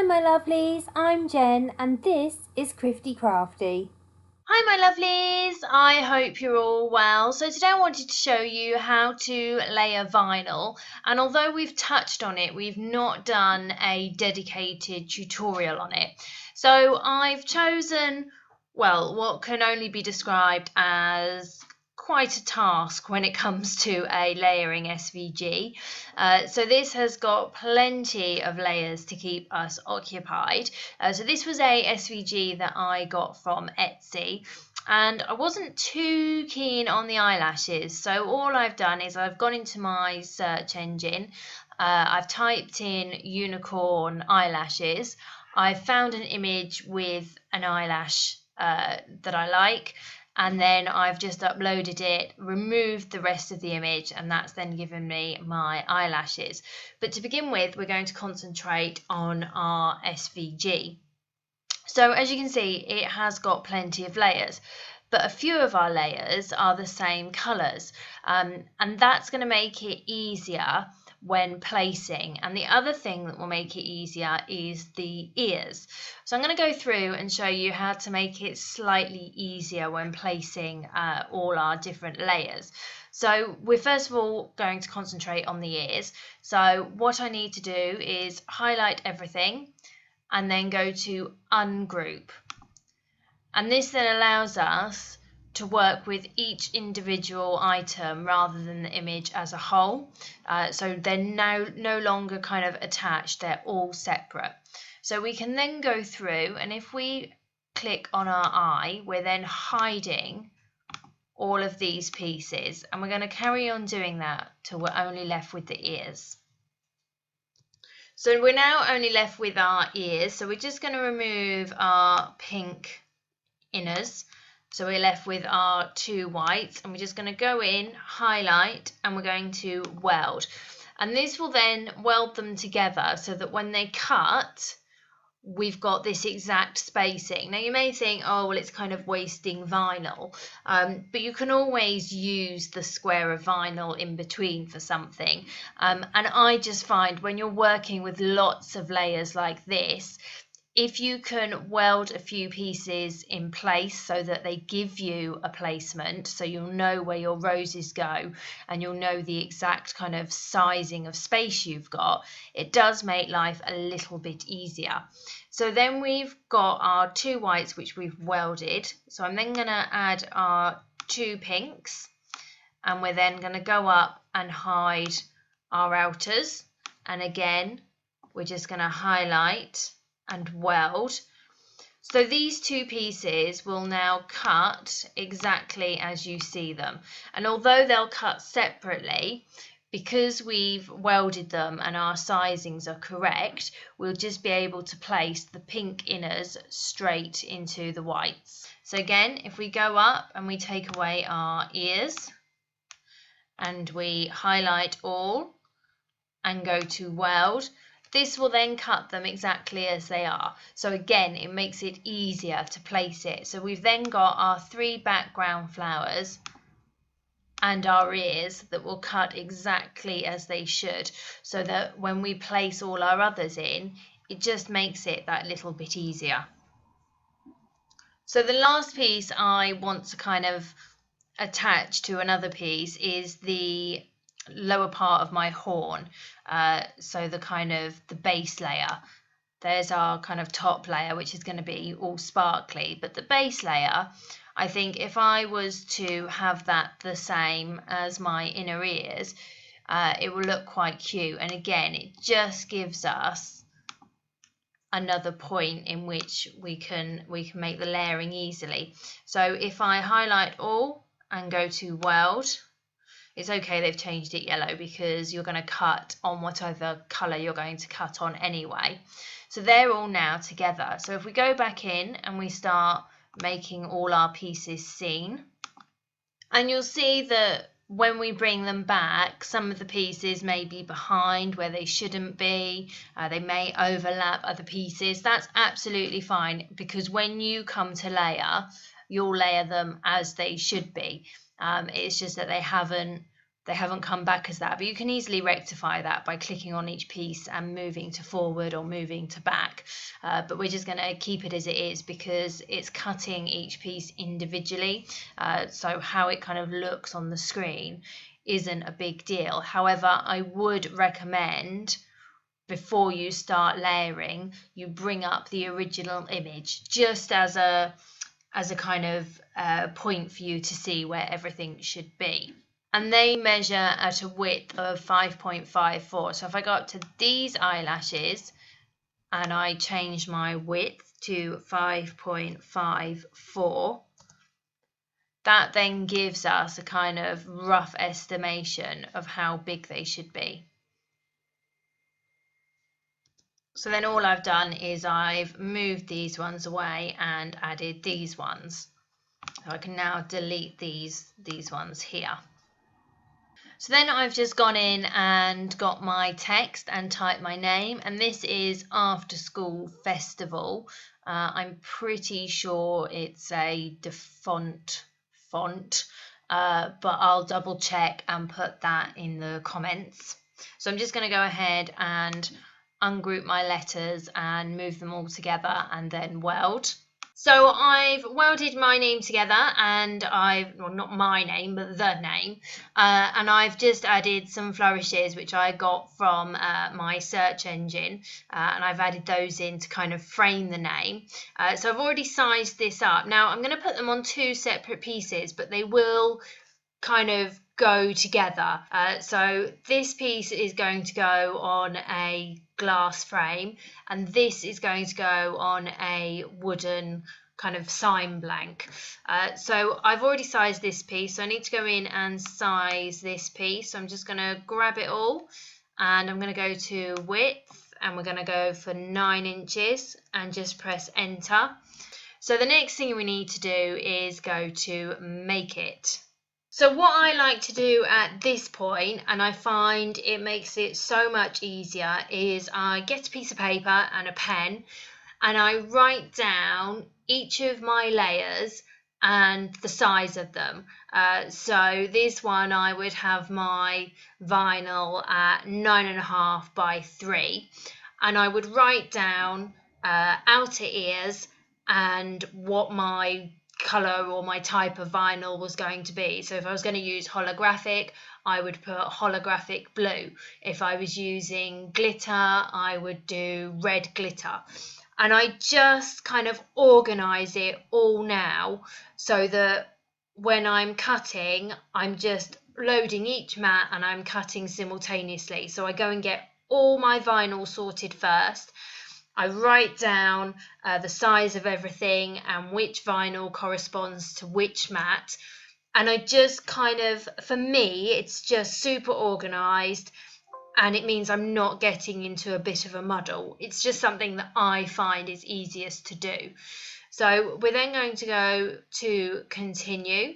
Hi my lovelies, I'm Jen and this is Crifty Crafty. Hi my lovelies, I hope you're all well. So today I wanted to show you how to layer vinyl, and although we've touched on it, we've not done a dedicated tutorial on it. So I've chosen, well, what can only be described as quite a task when it comes to a layering SVG. So this has got plenty of layers to keep us occupied. So this was a SVG that I got from Etsy, and I wasn't too keen on the eyelashes. So all I've done is I've gone into my search engine, I've typed in unicorn eyelashes, I've found an image with an eyelash that I like, and then I've just uploaded it, removed the rest of the image, and that's then given me my eyelashes. But to begin with, we're going to concentrate on our SVG. So as you can see, it has got plenty of layers, but a few of our layers are the same colours, and that's going to make it easier when placing. And the other thing that will make it easier is the ears. So I'm going to go through and show you how to make it slightly easier when placing all our different layers. So we're first of all going to concentrate on the ears. So what I need to do is highlight everything and then go to ungroup. And this then allows us to work with each individual item rather than the image as a whole. So they're now no longer kind of attached, they're all separate. So we can then go through, and if we click on our eye, we're then hiding all of these pieces, and we're going to carry on doing that till we're only left with the ears. So we're now only left with our ears, so we're just going to remove our pink inners. So we're left with our two whites, and we're just going to go in, highlight, and we're going to weld. And this will then weld them together so that when they cut, we've got this exact spacing. Now you may think, oh well, it's kind of wasting vinyl, but you can always use the square of vinyl in between for something, and I just find when you're working with lots of layers like this, if you can weld a few pieces in place so that they give you a placement, so you'll know where your roses go and you'll know the exact kind of sizing of space you've got, it does make life a little bit easier. So then we've got our two whites which we've welded. So I'm then going to add our two pinks, and we're then going to go up and hide our outers. And again, we're just going to highlight and weld. So these two pieces will now cut exactly as you see them. And although they'll cut separately, because we've welded them and our sizings are correct, we'll just be able to place the pink inners straight into the whites. So again, if we go up and we take away our ears and we highlight all and go to weld, this will then cut them exactly as they are. So again, it makes it easier to place it. So we've then got our three background flowers and our ears that will cut exactly as they should, so that when we place all our others in, it just makes it that little bit easier. So the last piece I want to kind of attach to another piece is the lower part of my horn, so the kind of the base layer. There's our kind of top layer, which is going to be all sparkly, but the base layer, I think if I was to have that the same as my inner ears, it will look quite cute. And again, it just gives us another point in which we can make the layering easily. So if I highlight all and go to weld, it's okay they've changed it yellow because you're going to cut on whatever colour you're going to cut on anyway. So they're all now together. So if we go back in and we start making all our pieces seen, and you'll see that when we bring them back, some of the pieces may be behind where they shouldn't be. They may overlap other pieces. That's absolutely fine, because when you come to layer, you'll layer them as they should be. It's just that they haven't they haven't come back as that, but you can easily rectify that by clicking on each piece and moving to forward or moving to back. But we're just going to keep it as it is because it's cutting each piece individually, so how it kind of looks on the screen isn't a big deal. However, I would recommend before you start layering, you bring up the original image just as a kind of point for you to see where everything should be. And they measure at a width of 5.54. So if I go up to these eyelashes and I change my width to 5.54, that then gives us a kind of rough estimation of how big they should be. So then all I've done is I've moved these ones away and added these ones. So I can now delete these ones here. So then I've just gone in and got my text and typed my name, and this is After School Festival. I'm pretty sure it's a default font, but I'll double check and put that in the comments. So I'm just going to go ahead and ungroup my letters and move them all together and then weld. So I've welded my name together, and well, not my name, but the name, and I've just added some flourishes which I got from my search engine, and I've added those in to kind of frame the name. So I've already sized this up. Now I'm going to put them on two separate pieces, but they will kind of go together. So this piece is going to go on a glass frame, and this is going to go on a wooden kind of sign blank. So I've already sized this piece, so I need to go in and size this piece. So I'm just going to grab it all, and I'm going to go to width, and we're going to go for 9 inches and just press enter. So the next thing we need to do is go to make it. So what I like to do at this point, and I find it makes it so much easier, is I get a piece of paper and a pen, and I write down each of my layers and the size of them. So this one, I would have my vinyl at 9.5 by 3, and I would write down outer ears and what my colour or my type of vinyl was going to be. So if I was going to use holographic, I would put holographic blue. If I was using glitter, I would do red glitter. And I just kind of organise it all now so that when I'm cutting, I'm just loading each mat and I'm cutting simultaneously. So I go and get all my vinyl sorted first. I write down the size of everything and which vinyl corresponds to which mat. And I just kind of, for me, it's just super organised, and it means I'm not getting into a bit of a muddle. It's just something that I find is easiest to do. So we're then going to go to continue.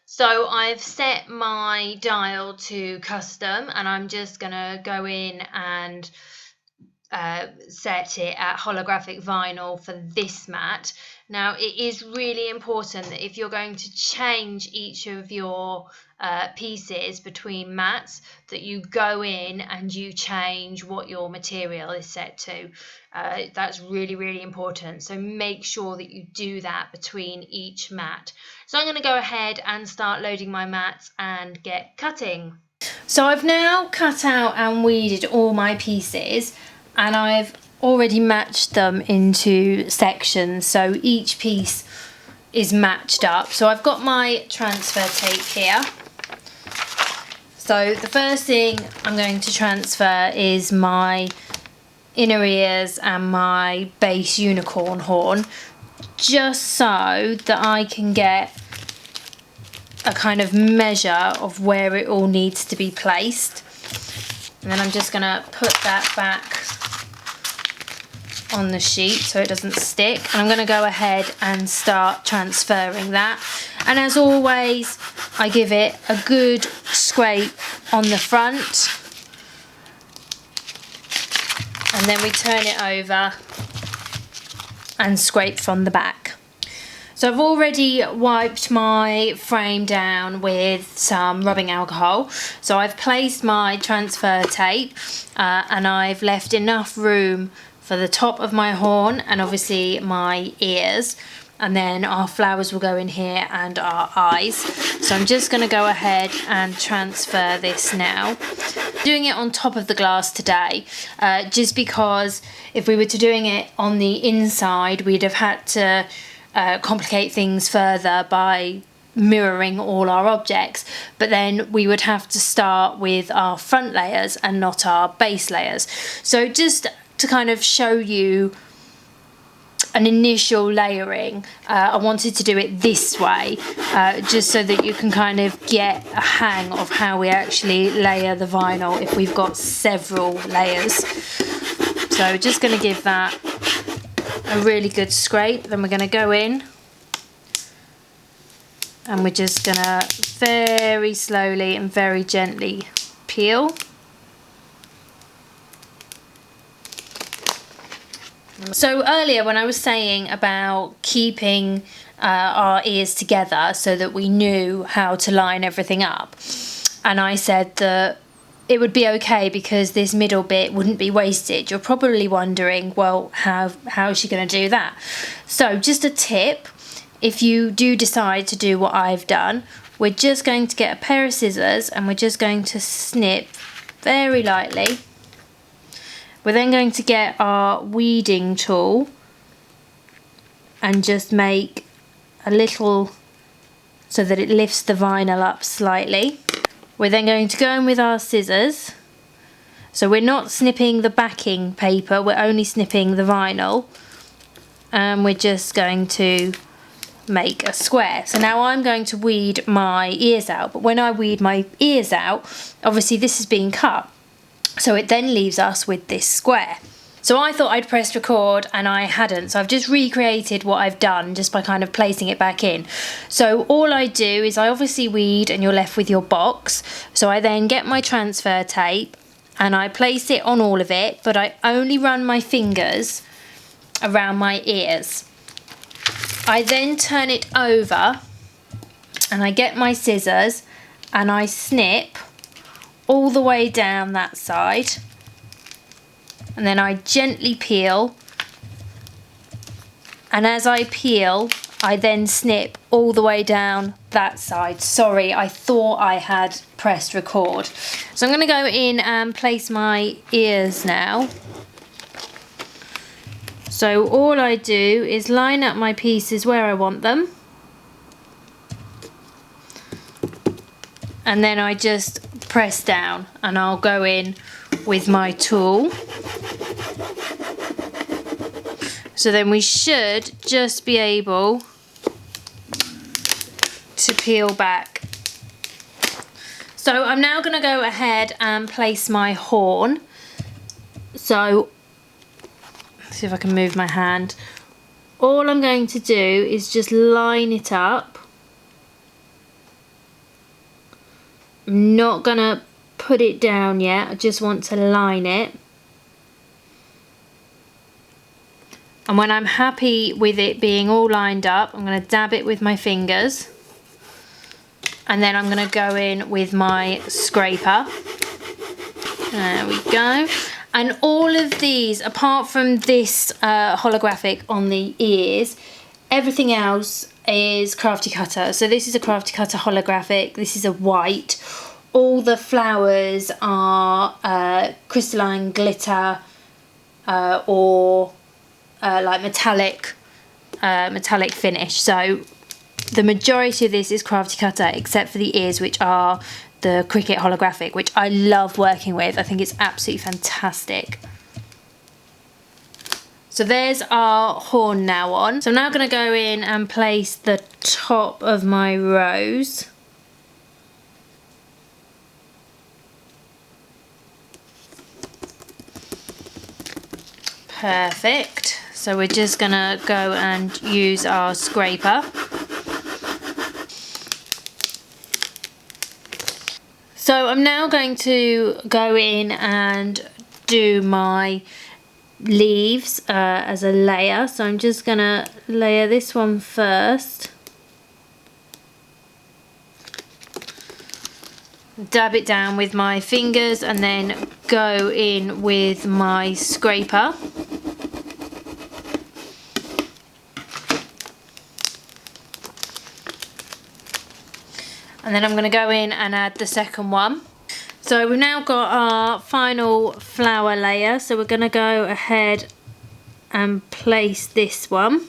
So I've set my dial to custom, and I'm just going to go in and set it at holographic vinyl for this mat. Now it is really important that if you're going to change each of your pieces between mats, that you go in and you change what your material is set to. That's really, really important. So make sure that you do that between each mat. So I'm going to go ahead and start loading my mats and get cutting. So I've now cut out and weeded all my pieces, and I've already matched them into sections, so each piece is matched up. So I've got my transfer tape here. So the first thing I'm going to transfer is my inner ears and my base unicorn horn, just so that I can get a kind of measure of where it all needs to be placed. And then I'm just going to put that back on the sheet so it doesn't stick, and I'm going to go ahead and start transferring that. And as always, I give it a good scrape on the front, and then we turn it over and scrape from the back. So I've already wiped my frame down with some rubbing alcohol. So I've placed my transfer tape and I've left enough room for the top of my horn and obviously my ears. And then our flowers will go in here and our eyes. So I'm just going to go ahead and transfer this now. Doing it on top of the glass today, just because if we were to doing it on the inside, we'd have had to complicate things further by mirroring all our objects, but then we would have to start with our front layers and not our base layers. So just to kind of show you an initial layering, I wanted to do it this way, just so that you can kind of get a hang of how we actually layer the vinyl if we've got several layers. So just going to give that a really good scrape, then we're going to go in and we're just going to very slowly and very gently peel. So earlier when I was saying about keeping our ears together so that we knew how to line everything up, and I said that it would be okay because this middle bit wouldn't be wasted, you're probably wondering, well, how is she going to do that? So just a tip, if you do decide to do what I've done, we're just going to get a pair of scissors and we're just going to snip very lightly. We're then going to get our weeding tool and just make a little so that it lifts the vinyl up slightly. We're then going to go in with our scissors. So we're not snipping the backing paper, we're only snipping the vinyl. And we're just going to make a square. So now I'm going to weed my ears out, but when I weed my ears out, obviously this is being cut. So it then leaves us with this square. So I thought I'd pressed record and I hadn't. So I've just recreated what I've done just by kind of placing it back in. So all I do is I obviously weed and you're left with your box. So I then get my transfer tape and I place it on all of it, but I only run my fingers around my ears. I then turn it over and I get my scissors and I snip all the way down that side, and then I gently peel, and as I peel I then snip all the way down that side. Sorry, I thought I had pressed record. So I'm going to go in and place my ears now. So all I do is line up my pieces where I want them, and then I just press down and I'll go in with my tool. So then we should just be able to peel back. So I'm now going to go ahead and place my horn. So let's see if I can move my hand. All I'm going to do is just line it up. I'm not gonna put it down yet, I just want to line it. And when I'm happy with it being all lined up, I'm gonna dab it with my fingers. And then I'm gonna go in with my scraper. There we go. And all of these, apart from this holographic on the ears, everything else is Crafty Cutter. So this is a Crafty Cutter holographic, this is a white. All the flowers are crystalline glitter or like metallic finish. So the majority of this is Crafty Cutter except for the ears, which are the Cricut holographic, which I love working with. I think it's absolutely fantastic. So there's our horn now on. So I'm now going to go in and place the top of my rose. Perfect. So we're just going to go and use our scraper. So I'm now going to go in and do my leaves as a layer. So I'm just going to layer this one first. Dab it down with my fingers and then go in with my scraper. And then I'm going to go in and add the second one. So we've now got our final flower layer. So we're going to go ahead and place this one.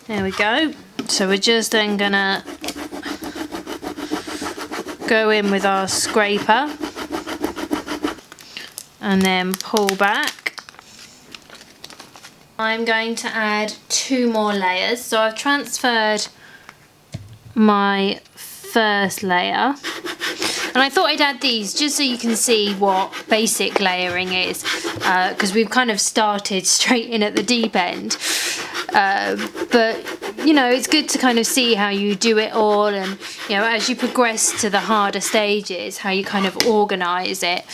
There we go. So we're just then gonna go in with our scraper and then pull back. I'm going to add 2 more layers. So I've transferred my first layer. And I thought I'd add these just so you can see what basic layering is, because we've kind of started straight in at the deep end. But you know, it's good to kind of see how you do it all, and you know, as you progress to the harder stages, how you kind of organise it.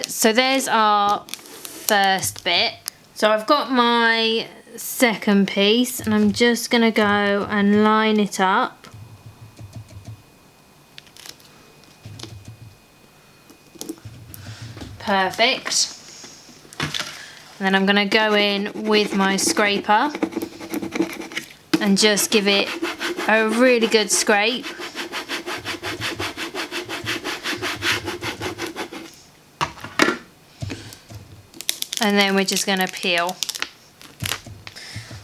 So there's our first bit. So I've got my second piece and I'm just going to go and line it up. Perfect. And then I'm going to go in with my scraper and just give it a really good scrape. And then we're just going to peel.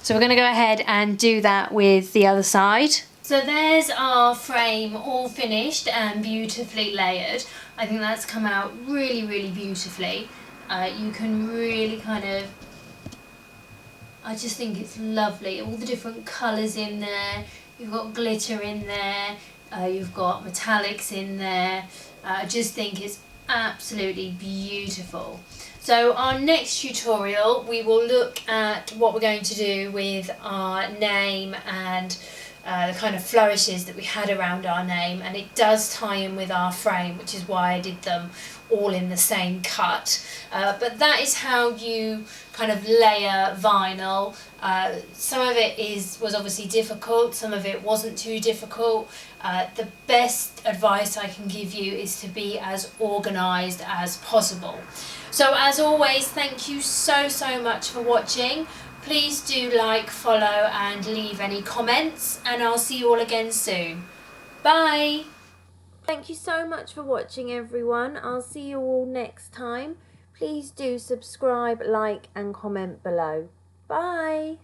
So we're going to go ahead and do that with the other side. So there's our frame all finished and beautifully layered. I think that's come out really, really beautifully. You can really kind of, I just think it's lovely. All the different colours in there. You've got glitter in there. You've got metallics in there. I just think it's absolutely beautiful. So our next tutorial, we will look at what we're going to do with our name and the kind of flourishes that we had around our name, and it does tie in with our frame, which is why I did them all in the same cut. But that is how you kind of layer vinyl. Some of it was obviously difficult, some of it wasn't too difficult. The best advice I can give you is to be as organised as possible. So as always, thank you so much for watching. Please do like, follow and leave any comments, and I'll see you all again soon. Bye! Thank you so much for watching, everyone. I'll see you all next time. Please do subscribe, like and comment below. Bye!